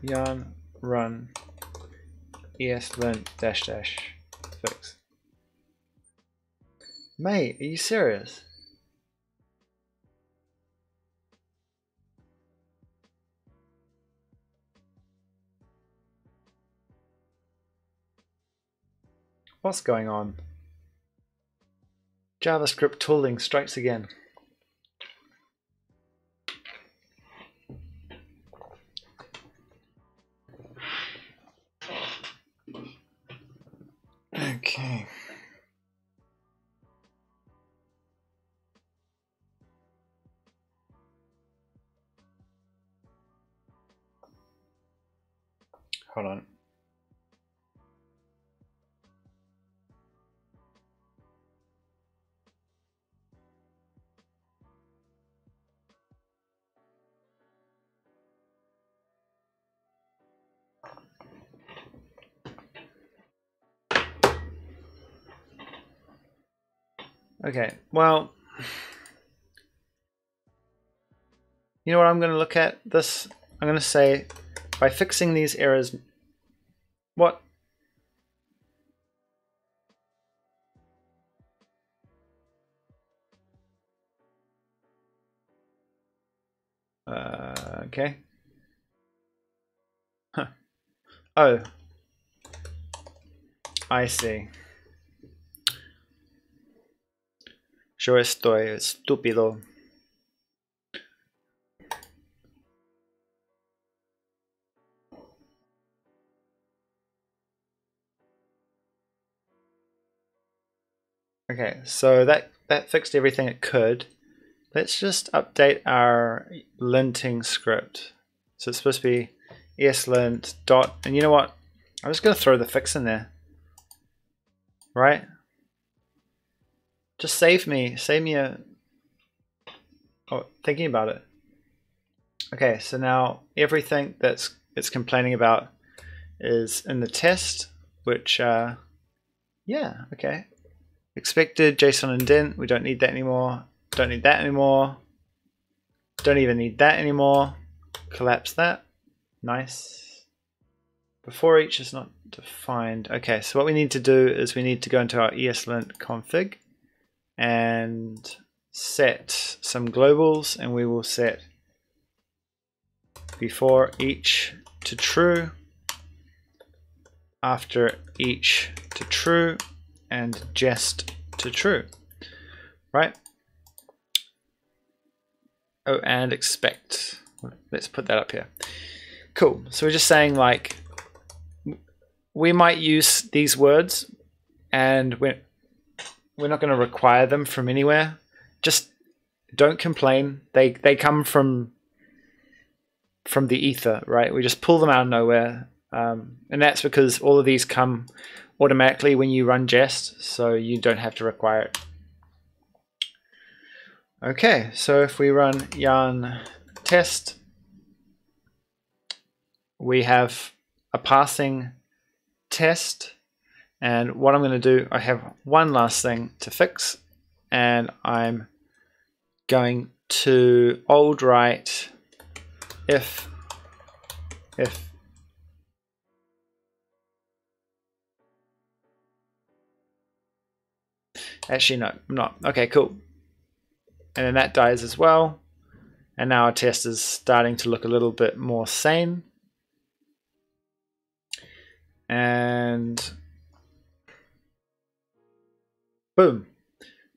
yarn run ESLint -- fix. Mate, are you serious? What's going on? JavaScript tooling strikes again. Okay. Hold on. Okay, well, you know what I'm going to look at this? I'm going to say, by fixing these errors, what? Okay. Huh. Oh, I see. Yo estoy estúpido. Okay, so that fixed everything it could. Let's just update our linting script. So it's supposed to be ESLint dot, and you know what? I'm just going to throw the fix in there. Right? Just save me a... Oh, thinking about it. Okay, so now everything that's it's complaining about is in the test, which, yeah, okay. Expected JSON indent, we don't need that anymore. Don't need that anymore. Don't even need that anymore. Collapse that. Nice. Before each is not defined. Okay, so what we need to do is we need to go into our ESLint config and set some globals, and we will set before each to true, after each to true, and Jest to true, right? Oh, and expect. Let's put that up here. Cool. So we're just saying, like, we might use these words and we're not going to require them from anywhere. Just don't complain. They come from the ether, right? We just pull them out of nowhere. And that's because all of these come automatically when you run Jest, so you don't have to require it. Okay, so if we run yarn test, we have a passing test, and what I'm going to do, I have one last thing to fix, and I'm going to old write if actually no, I'm not. Okay, cool. And then that dies as well. And now our test is starting to look a little bit more sane. And boom.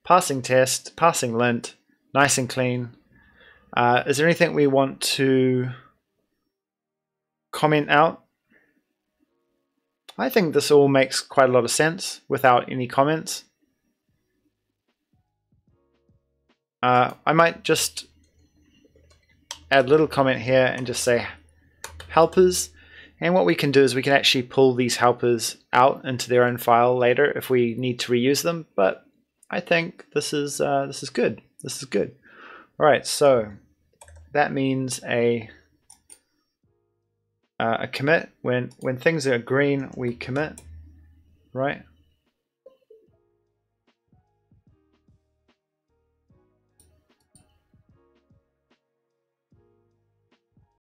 Passing test, passing lint, nice and clean. Is there anything we want to comment out? I think this all makes quite a lot of sense without any comments. I might just add a little comment here and just say helpers, and what we can do is we can actually pull these helpers out into their own file later if we need to reuse them, but I think this is good. This is good. All right, so that means a commit. When things are green, we commit, right?